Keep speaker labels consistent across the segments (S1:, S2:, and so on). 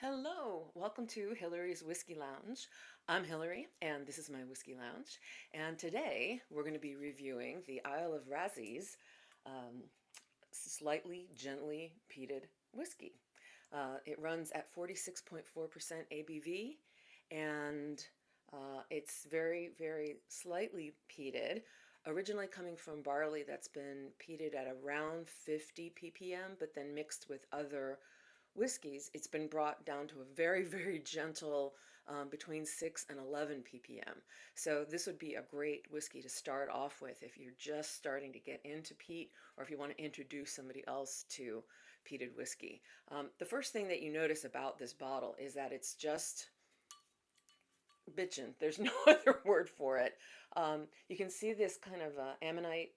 S1: Hello, welcome to Hillary's Whiskey Lounge. I'm Hillary, and this is my Whiskey Lounge. And today we're going to be reviewing the Isle of Raasay's um, slightly gently peated whiskey. It runs at 46.4% ABV, and it's very, very slightly peated. Originally coming from barley that's been peated at around 50 ppm, but then mixed with other whiskeys, it's been brought down to a very, very gentle between 6 and 11 ppm. So this would be a great whiskey to start off with if you're just starting to get into peat or if you want to introduce somebody else to peated whiskey. The first thing that you notice about this bottle is that it's just bitchin'. There's no other word for it. You can see this kind of ammonite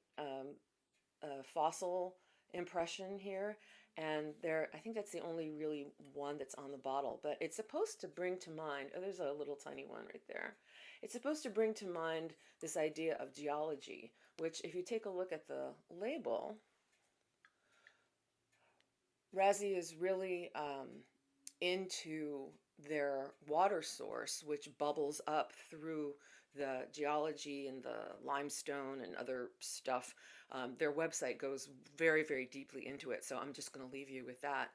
S1: fossil impression here, and there I think that's the only really one that's on the bottle, but it's supposed to bring to mind, oh, there's a little tiny one right there. It's supposed to bring to mind this idea of geology, which if you take a look at the label, Razi is really into their water source, which bubbles up through the geology and the limestone and other stuff. Their website goes very, very deeply into it, so I'm just going to leave you with that.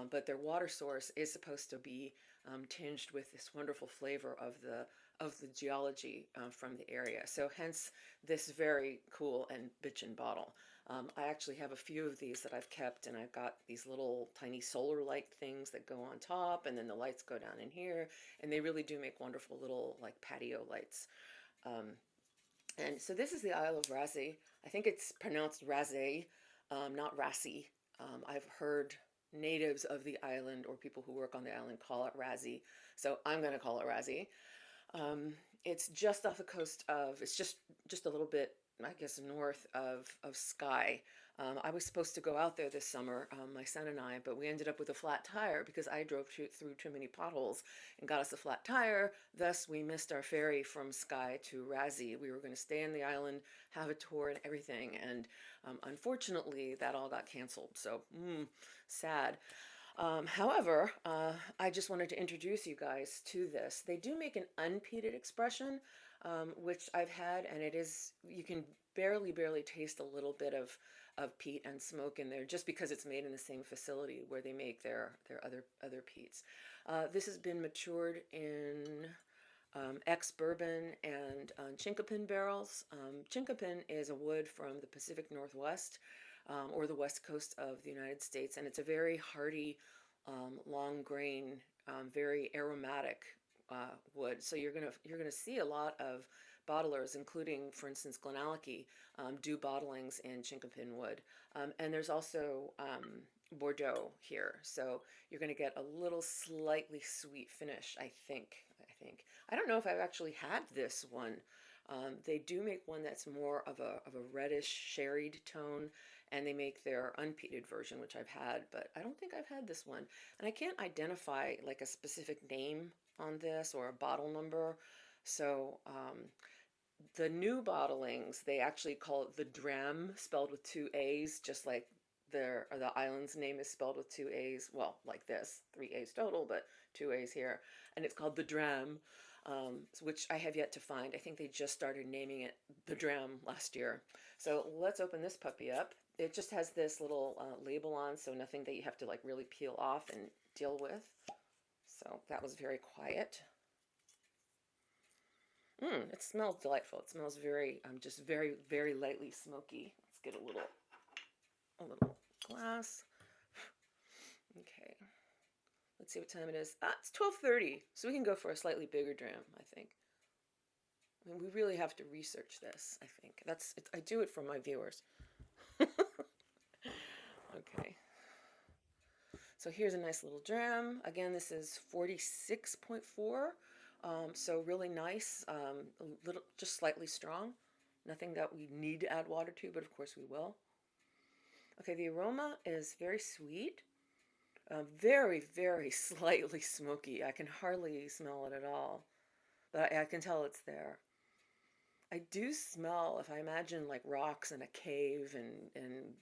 S1: But their water source is supposed to be tinged with this wonderful flavor of the geology from the area. So hence this very cool and bitchin' bottle. I actually have a few of these that I've kept, and I've got these little tiny solar-like things that go on top, and then the lights go down in here, and they really do make wonderful little like patio lights. Um, and so this is the Isle of Raasay. I think it's pronounced Raasay, not Raasay. I've heard natives of the island or people who work on the island call it Raasay, so I'm going to call it Raasay. It's just off the coast of, it's just a little bit, I guess, north of Skye. I was supposed to go out there this summer, my son and I, but we ended up with a flat tire because I drove through too many potholes and got us a flat tire. Thus, we missed our ferry from Skye to Raasay. We were going to stay on the island, have a tour and everything, and unfortunately, that all got canceled. So, sad. However, I just wanted to introduce you guys to this. They do make an unpeated expression, which I've had, and it is, you can barely taste a little bit of peat and smoke in there just because it's made in the same facility where they make their other peats. This has been matured in ex-bourbon and chinkapin barrels. Chinkapin is a wood from the Pacific Northwest or the west coast of the United States, and it's a very hearty, long grain, very aromatic wood. So you're gonna see a lot of bottlers, including, for instance, Glenallachie, do bottlings in chinkapin wood, and there's also Bordeaux here. So you're going to get a little slightly sweet finish, I think. I don't know if I've actually had this one. They do make one that's more of a reddish sherried tone, and they make their unpeated version, which I've had, but I don't think I've had this one. And I can't identify like a specific name on this or a bottle number. So the new bottlings, they actually call it the Dram, spelled with two A's, just like the island's name is spelled with two A's. Well, like this, three A's total, but two A's here, and it's called the Dram, which I have yet to find. I think they just started naming it the Dram last year. So let's open this puppy up. It just has this little label on, so nothing that you have to like really peel off and deal with. So that was very quiet. It smells delightful. It smells very, just very, very lightly smoky. Let's get a little glass. Okay. Let's see what time it is. It's 12:30, so we can go for a slightly bigger dram, I think. I mean, we really have to research this, I think. I do it for my viewers. Okay. So here's a nice little dram. Again, this is 46.4. So really nice, a little, just slightly strong. Nothing that we need to add water to, but of course we will. Okay, the aroma is very sweet, very, very slightly smoky. I can hardly smell it at all, but I can tell it's there. I do smell, if I imagine like rocks in a cave and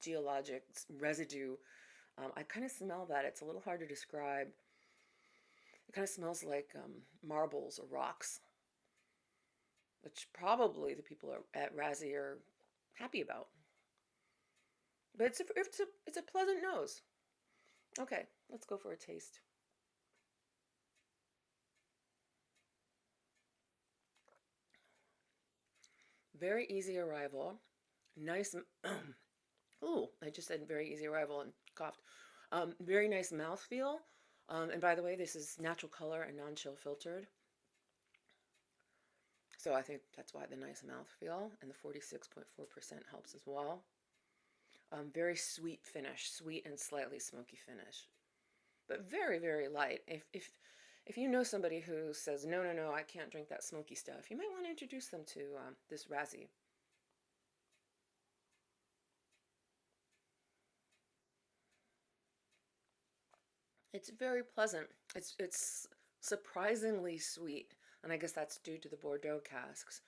S1: geologic residue, I kind of smell that. It's a little hard to describe. It kind of smells like marbles or rocks, which probably the people at Raasay are happy about. But it's a pleasant nose. Okay, let's go for a taste. Very easy arrival. Nice. Ooh, I just said very easy arrival and coughed. Very nice mouthfeel. And by the way, this is natural color and non-chill filtered. So I think that's why the nice mouthfeel, and the 46.4% helps as well. Very sweet finish, sweet and slightly smoky finish, but very, very light. If you know somebody who says, no, no, no, I can't drink that smoky stuff, you might want to introduce them to this Raasay. It's very pleasant. It's surprisingly sweet, and I guess that's due to the Bordeaux casks.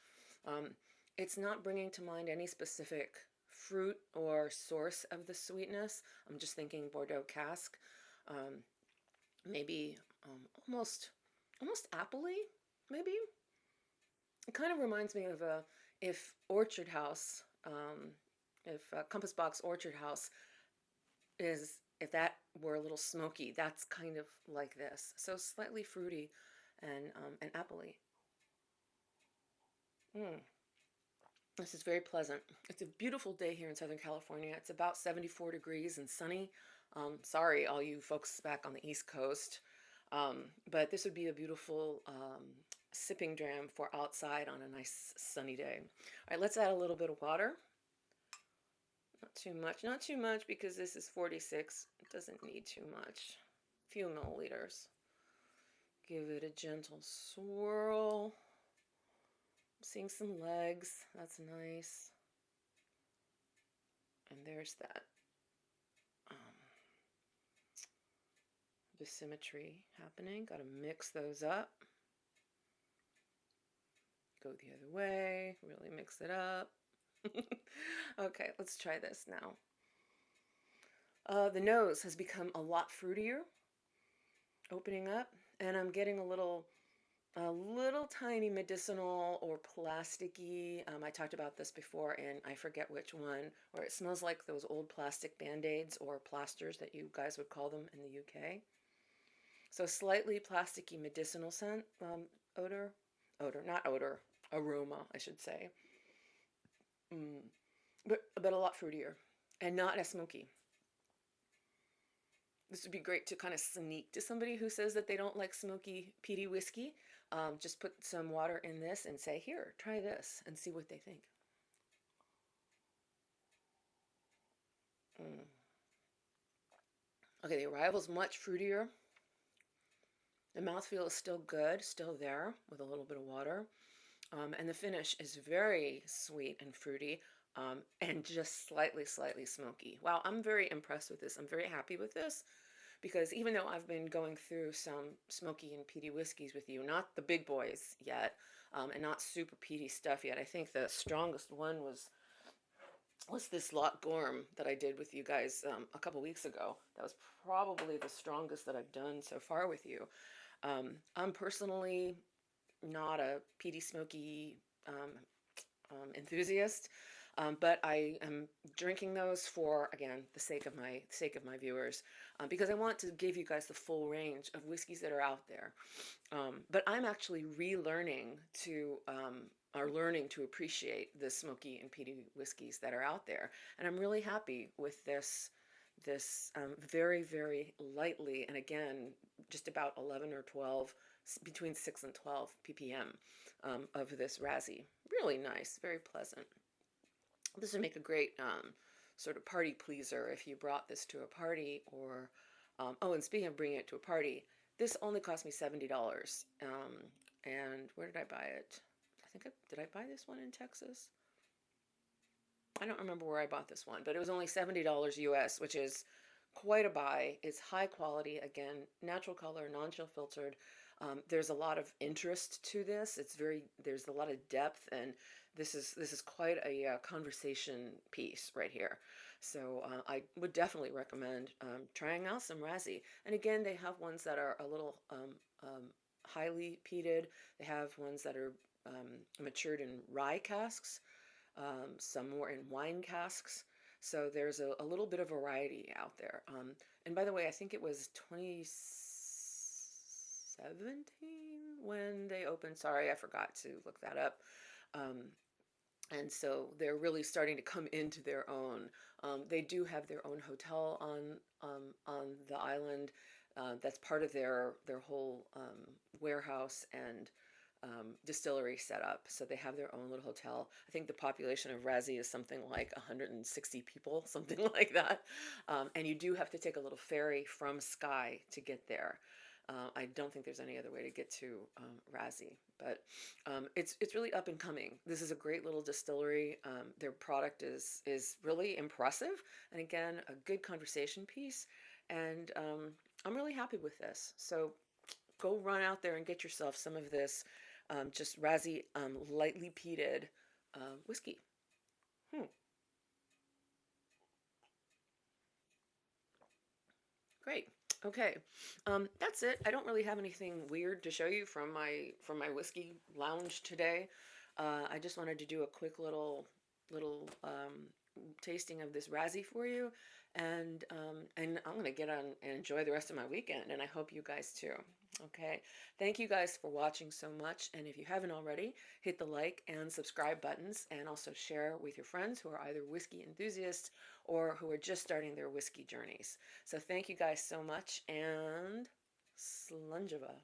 S1: Um, it's not bringing to mind any specific fruit or source of the sweetness. I'm just thinking Bordeaux cask, um, maybe almost appley, maybe. It kind of reminds me of a if Orchard House, if Compass Box Orchard House is if that were a little smoky, that's kind of like this. So slightly fruity and appley. Mm, this is very pleasant. It's a beautiful day here in Southern California. It's about 74 degrees and sunny. Sorry, all you folks back on the East Coast. But this would be a beautiful sipping dram for outside on a nice sunny day. All right, let's add a little bit of water. Not too much, not too much because this is 46. It doesn't need too much. A few milliliters. Give it a gentle swirl. I'm seeing some legs. That's nice. And there's that the symmetry happening. Got to mix those up. Go the other way. Really mix it up. Okay, let's try this now. The nose has become a lot fruitier, opening up, and I'm getting a little tiny medicinal or plasticky. I talked about this before, and I forget which one, where it smells like those old plastic band-aids or plasters that you guys would call them in the UK. So slightly plasticky medicinal scent, not odor, aroma, I should say. Mm. But a lot fruitier and not as smoky. This would be great to kind of sneak to somebody who says that they don't like smoky peaty whiskey. Just put some water in this and say, here, try this and see what they think. Mm. Okay, the arrival's much fruitier. The mouthfeel is still good, still there with a little bit of water. And the finish is very sweet and fruity and just slightly, slightly smoky. Wow, I'm very impressed with this. I'm very happy with this because even though I've been going through some smoky and peaty whiskeys with you, not the big boys yet, and not super peaty stuff yet. I think the strongest one was this Lot Gorm that I did with you guys a couple weeks ago. That was probably the strongest that I've done so far with you. I'm personally not a peaty smoky enthusiast, but I am drinking those for again the sake of my viewers, because I want to give you guys the full range of whiskeys that are out there. But I'm actually relearning to are learning to appreciate the smoky and peaty whiskeys that are out there, and I'm really happy with this very, very lightly, and again, just about 11 or 12, between 6 and 12 ppm of this Raasay. Really nice, very pleasant. This would make a great sort of party pleaser if you brought this to a party, or oh, and speaking of bringing it to a party, this only cost me $70. And where did I buy it? Did I buy this one in Texas? I don't remember where I bought this one, but it was only $70 US, which is quite a buy. It's high quality, again, natural color, non-chill filtered. There's a lot of interest to this. There's a lot of depth, and this is quite a conversation piece right here. So I would definitely recommend trying out some Raasay. And again, they have ones that are a little highly peated. They have ones that are matured in rye casks, some more in wine casks. So there's a little bit of variety out there. And by the way, I think it was 2017 when they opened. Sorry, I forgot to look that up. Um, and so they're really starting to come into their own. They do have their own hotel on the island. That's part of their whole warehouse and distillery setup. So they have their own little hotel. I think the population of Raasay is something like 160 people, something like that. And you do have to take a little ferry from Skye to get there. I don't think there's any other way to get to Raasay, but it's really up and coming. This is a great little distillery. Their product is really impressive, and again, a good conversation piece. And I'm really happy with this. So go run out there and get yourself some of this just Raasay lightly peated whiskey. Hmm. Great. Okay, that's it. I don't really have anything weird to show you from my whiskey lounge today. I just wanted to do a quick little tasting of this Raasay for you, and I'm gonna get on and enjoy the rest of my weekend, and I hope you guys too. Okay, thank you guys for watching so much, and if you haven't already, hit the like and subscribe buttons, and also share with your friends who are either whiskey enthusiasts or who are just starting their whiskey journeys. So thank you guys so much, and Slunjava.